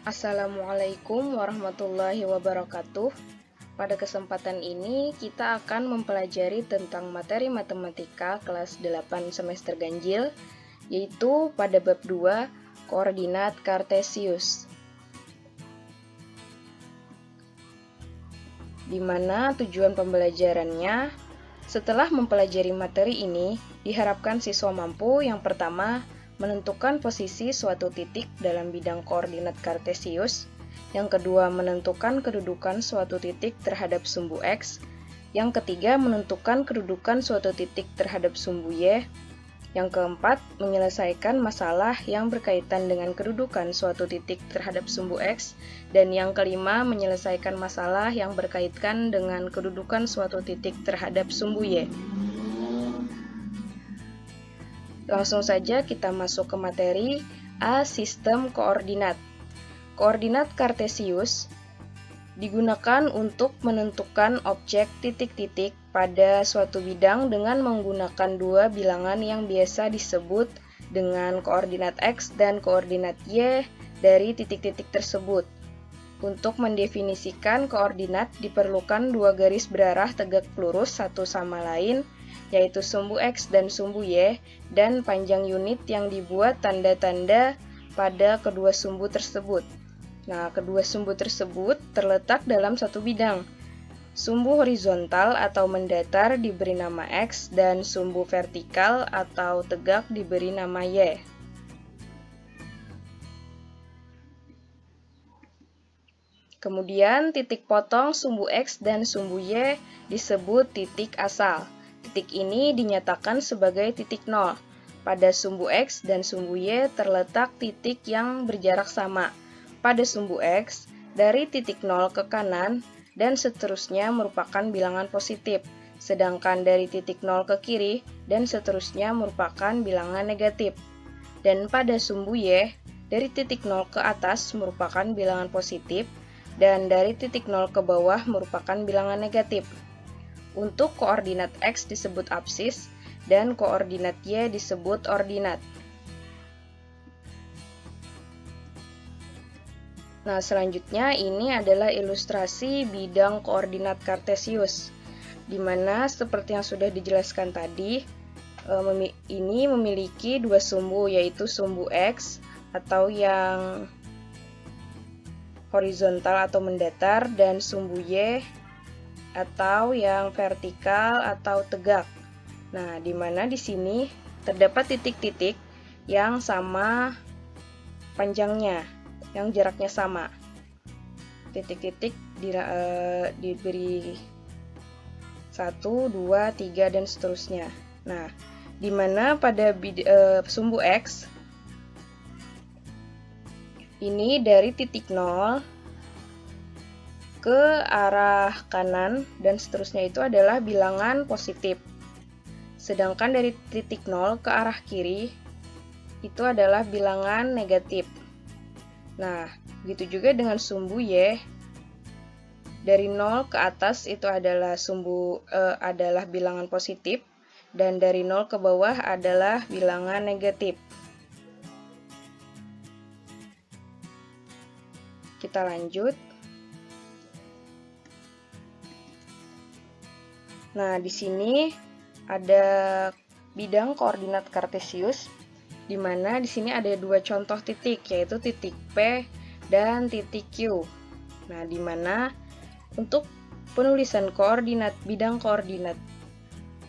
Assalamualaikum warahmatullahi wabarakatuh. Pada kesempatan ini kita akan mempelajari tentang materi matematika kelas 8 semester ganjil, yaitu pada bab 2, koordinat kartesius. Di mana tujuan pembelajarannya, setelah mempelajari materi ini, diharapkan siswa mampu yang pertama menentukan posisi suatu titik dalam bidang koordinat kartesius, yang kedua menentukan kedudukan suatu titik terhadap sumbu X, yang ketiga menentukan kedudukan suatu titik terhadap sumbu Y, yang keempat menyelesaikan masalah yang berkaitan dengan kedudukan suatu titik terhadap sumbu X, dan yang kelima menyelesaikan masalah yang berkaitan dengan kedudukan suatu titik terhadap sumbu Y. Langsung saja kita masuk ke materi A. Sistem koordinat. Koordinat kartesius digunakan untuk menentukan objek titik-titik pada suatu bidang dengan menggunakan dua bilangan yang biasa disebut dengan koordinat X dan koordinat Y dari titik-titik tersebut. Untuk mendefinisikan koordinat diperlukan dua garis berarah tegak lurus satu sama lain, yaitu sumbu X dan sumbu Y, dan panjang unit yang dibuat tanda-tanda pada kedua sumbu tersebut. Nah, kedua sumbu tersebut terletak dalam satu bidang. Sumbu horizontal atau mendatar diberi nama X, dan sumbu vertikal atau tegak diberi nama Y. Kemudian, titik potong sumbu X dan sumbu Y disebut titik asal. Titik ini dinyatakan sebagai titik nol. Pada sumbu X dan sumbu Y terletak titik yang berjarak sama. Pada sumbu X, dari titik nol ke kanan dan seterusnya merupakan bilangan positif, sedangkan dari titik nol ke kiri dan seterusnya merupakan bilangan negatif. Dan pada sumbu Y, dari titik nol ke atas merupakan bilangan positif, dan dari titik nol ke bawah merupakan bilangan negatif. Untuk koordinat X disebut absis, dan koordinat Y disebut ordinat. Nah, selanjutnya ini adalah ilustrasi bidang koordinat kartesius, di mana seperti yang sudah dijelaskan tadi, ini memiliki dua sumbu, yaitu sumbu X atau yang horizontal atau mendatar, dan sumbu Y atau yang vertikal atau tegak. Nah, di mana di sini terdapat titik-titik yang sama panjangnya, yang jaraknya sama. Titik-titik diberi 1, 2, 3, dan seterusnya. Nah, di mana pada sumbu X ini dari titik 0 ke arah kanan dan seterusnya itu adalah bilangan positif. Sedangkan dari titik 0 ke arah kiri itu adalah bilangan negatif. Nah, begitu juga dengan sumbu Y. Dari 0 ke atas itu adalah adalah bilangan positif, dan dari 0 ke bawah adalah bilangan negatif. Kita lanjut. Nah, di sini ada bidang koordinat kartesius, di mana di sini ada dua contoh titik, yaitu titik P dan titik Q. Nah, di mana untuk penulisan koordinat bidang koordinat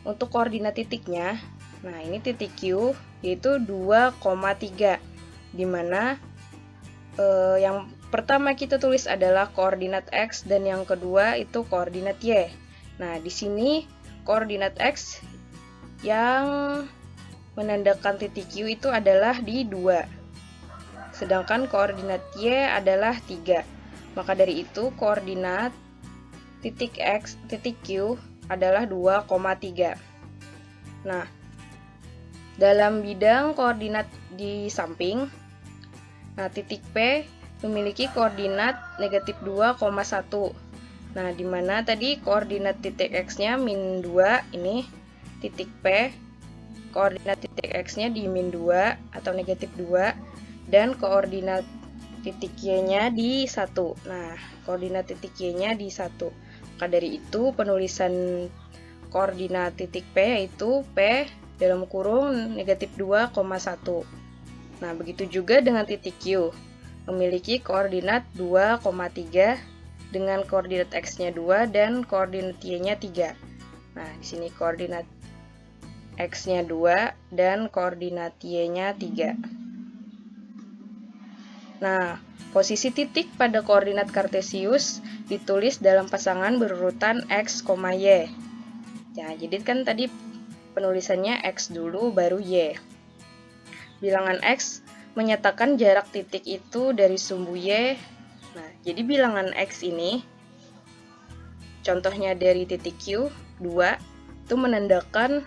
untuk koordinat titiknya, nah ini titik Q yaitu 2,3, di mana yang pertama kita tulis adalah koordinat X dan yang kedua itu koordinat Y. Nah, di sini koordinat X yang menandakan titik Q itu adalah di 2. Sedangkan koordinat Y adalah 3. Maka dari itu koordinat titik X, titik Q adalah 2,3. Nah, dalam bidang koordinat di samping, nah titik P memiliki koordinat negatif 2,1. Nah, di mana tadi koordinat titik X-nya min 2, ini titik P, koordinat titik X-nya di min 2 atau negatif 2, dan koordinat titik Y-nya di 1. Nah, koordinat titik Y-nya di 1. Maka dari itu, penulisan koordinat titik P yaitu P dalam kurung negatif 2,1. Nah, begitu juga dengan titik Q. Memiliki koordinat 2,3 dengan koordinat X-nya 2 dan koordinat Y-nya 3. Nah, di sini koordinat X-nya 2 dan koordinat Y-nya 3. Nah, posisi titik pada koordinat kartesius ditulis dalam pasangan berurutan X, Y. Ya, jadi kan tadi penulisannya X dulu baru Y. Bilangan X menyatakan jarak titik itu dari sumbu Y. Nah, jadi bilangan X ini, contohnya dari titik Q, 2, itu menandakan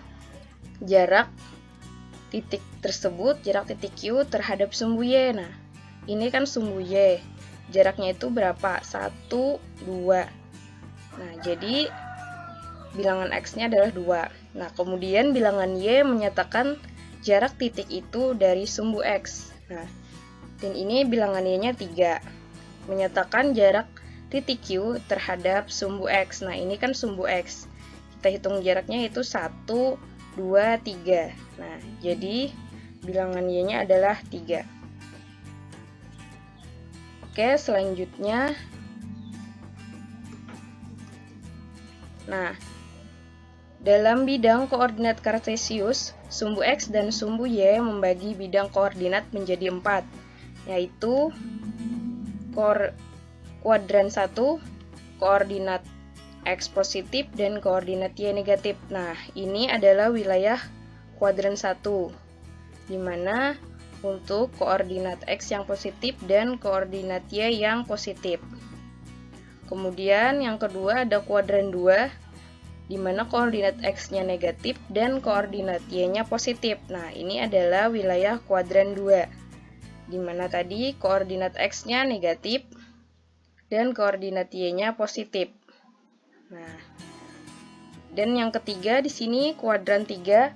jarak titik tersebut, jarak titik Q terhadap sumbu Y. Nah, ini kan sumbu Y. Jaraknya itu berapa? 1, 2. Nah, jadi bilangan X-nya adalah 2. Nah, kemudian bilangan Y menyatakan jarak titik itu dari sumbu X. Nah, dan ini bilangan Y-nya 3. Menyatakan jarak titik Q terhadap sumbu X. Nah, ini kan sumbu X. Kita hitung jaraknya itu 1, 2, 3. Nah, jadi bilangan Y-nya adalah 3. Oke, selanjutnya. Nah, dalam bidang koordinat kartesius, sumbu X dan sumbu Y membagi bidang koordinat menjadi 4, yaitu kuadran 1, koordinat X positif, dan koordinat Y negatif. Nah, ini adalah wilayah kuadran 1, di mana untuk koordinat X yang positif dan koordinat Y yang positif. Kemudian yang kedua ada kuadran 2, di mana koordinat X-nya negatif dan koordinat Y-nya positif. Nah, ini adalah wilayah kuadran 2, di mana tadi koordinat X-nya negatif dan koordinat Y-nya positif. Nah, dan yang ketiga di sini kuadran 3,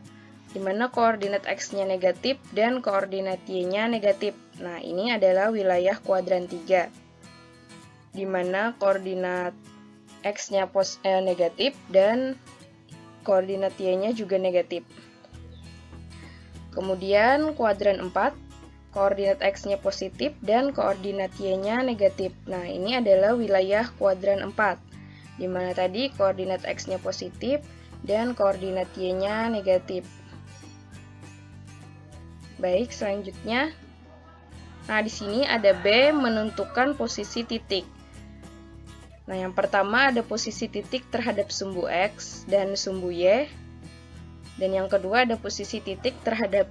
di mana koordinat X-nya negatif dan koordinat Y-nya negatif. Nah, ini adalah wilayah kuadran 3, di mana koordinat X-nya negatif dan koordinat Y-nya juga negatif. Kemudian kuadran 4, koordinat X-nya positif dan koordinat Y-nya negatif. Nah, ini adalah wilayah kuadran 4, di mana tadi koordinat X-nya positif dan koordinat Y-nya negatif. Baik, selanjutnya. Nah, di sini ada B menentukan posisi titik. Nah, yang pertama ada posisi titik terhadap sumbu X dan sumbu Y. Dan yang kedua ada posisi titik terhadap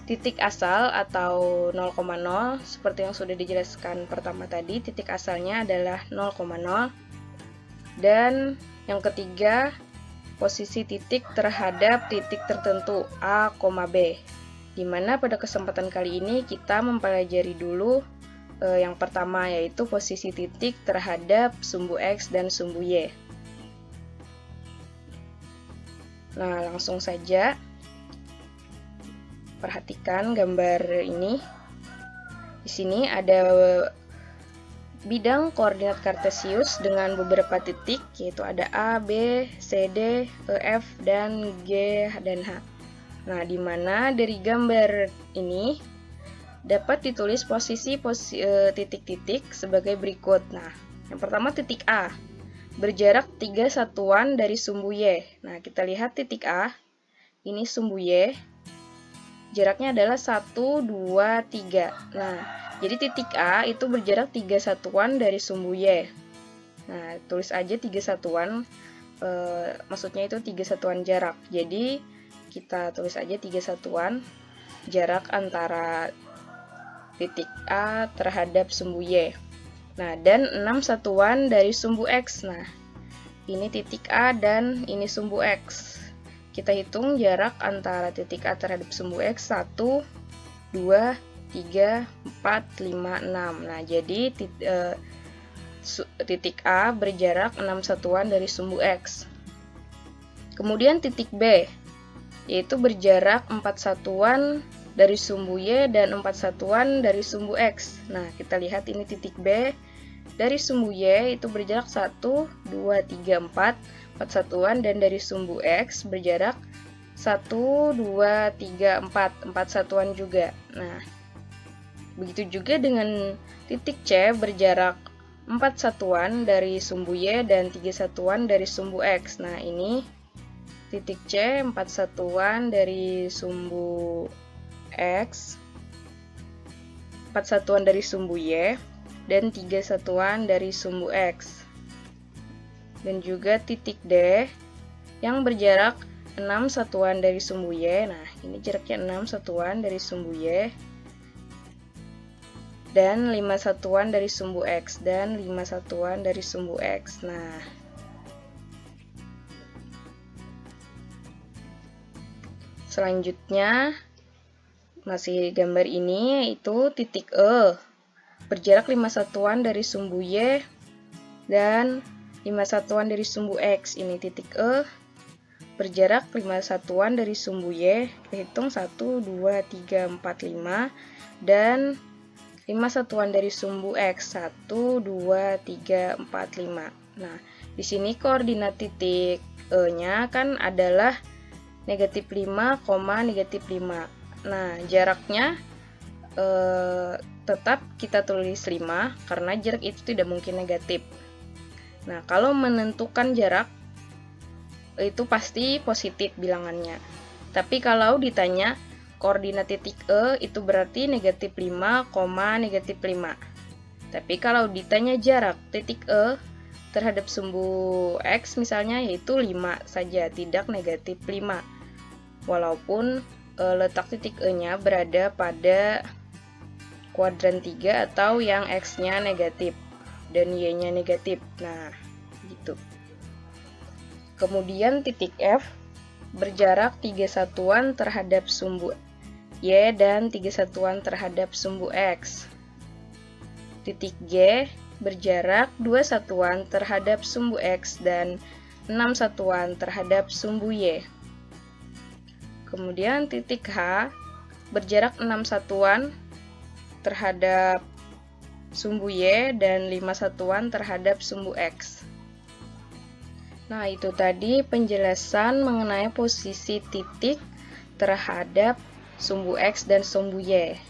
titik asal atau 0,0. Seperti yang sudah dijelaskan pertama tadi, titik asalnya adalah 0,0. Dan yang ketiga, posisi titik terhadap titik tertentu A, B. Dimana pada kesempatan kali ini kita mempelajari dulu yang pertama, yaitu posisi titik terhadap sumbu X dan sumbu Y. Nah, langsung saja perhatikan gambar ini. Di sini ada bidang koordinat kartesius dengan beberapa titik, yaitu ada A, B, C, D, E, F, dan G dan H. Nah, di mana dari gambar ini dapat ditulis posisi titik-titik sebagai berikut. Nah, yang pertama titik A, berjarak 3 satuan dari sumbu Y. Nah, kita lihat titik A, ini sumbu Y, jaraknya adalah 1, 2, 3. Nah, jadi titik A itu berjarak 3 satuan dari sumbu Y. Nah, tulis aja 3 satuan, maksudnya itu 3 satuan jarak. Jadi, kita tulis aja 3 satuan jarak antara titik A terhadap sumbu Y. Nah, dan 6 satuan dari sumbu X. Nah, ini titik A dan ini sumbu X. Kita hitung jarak antara titik A terhadap sumbu X 1, 2, 3, 4, 5, 6. Nah, jadi titik A berjarak 6 satuan dari sumbu X. Kemudian titik B, yaitu berjarak 4 satuan dari sumbu Y dan 4 satuan dari sumbu X. Nah, kita lihat ini titik B. Dari sumbu Y itu berjarak 1, 2, 3, 4 satuan, dan dari sumbu X berjarak 1, 2, 3, 4 satuan juga. Nah, begitu juga dengan titik C berjarak 4 satuan dari sumbu Y dan 3 satuan dari sumbu X. Nah, ini titik C 4 satuan dari sumbu X, 4 satuan dari sumbu Y, dan 3 satuan dari sumbu X. Dan juga titik D yang berjarak 6 satuan dari sumbu Y. Nah, ini jaraknya 6 satuan dari sumbu Y, dan 5 satuan dari sumbu X, dan 5 satuan dari sumbu X. Nah, selanjutnya masih gambar ini, yaitu titik E berjarak 5 satuan dari sumbu Y dan 5 satuan dari sumbu X. Ini titik E berjarak 5 satuan dari sumbu Y. Kita hitung 1, 2, 3, 4, 5, dan 5 satuan dari sumbu X. 1, 2, 3, 4, 5. Nah, di sini koordinat titik E-nya kan adalah negatif 5, negatif 5. Nah, jaraknya tetap kita tulis 5 karena jarak itu tidak mungkin negatif. Nah, kalau menentukan jarak itu pasti positif bilangannya. Tapi kalau ditanya koordinat titik E itu berarti negatif 5, negatif 5. Tapi kalau ditanya jarak titik E terhadap sumbu X misalnya, yaitu 5 saja, tidak negatif 5. Walaupun letak titik E-nya berada pada kuadran 3 atau yang X-nya negatif dan Y-nya negatif. Nah, gitu. Kemudian titik F berjarak 3 satuan terhadap sumbu Y dan 3 satuan terhadap sumbu X. Titik G berjarak 2 satuan terhadap sumbu X dan 6 satuan terhadap sumbu Y. Kemudian titik H berjarak 6 satuan terhadap sumbu Y dan 5 satuan terhadap sumbu X. Nah, itu tadi penjelasan mengenai posisi titik terhadap sumbu X dan sumbu Y.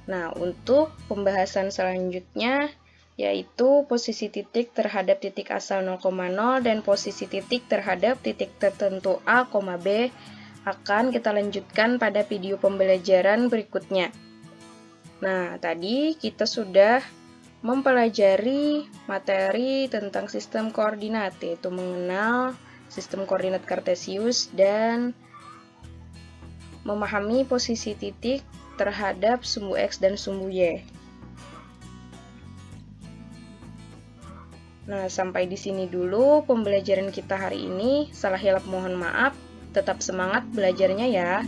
Nah, untuk pembahasan selanjutnya yaitu posisi titik terhadap titik asal 0,0 dan posisi titik terhadap titik tertentu A, B akan kita lanjutkan pada video pembelajaran berikutnya. Nah, tadi kita sudah mempelajari materi tentang sistem koordinat, yaitu mengenal sistem koordinat kartesius dan memahami posisi titik terhadap sumbu X dan sumbu Y. Nah, sampai di sini dulu pembelajaran kita hari ini. Salah hilap mohon maaf. Tetap semangat belajarnya ya.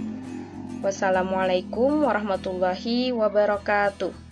Wassalamualaikum warahmatullahi wabarakatuh.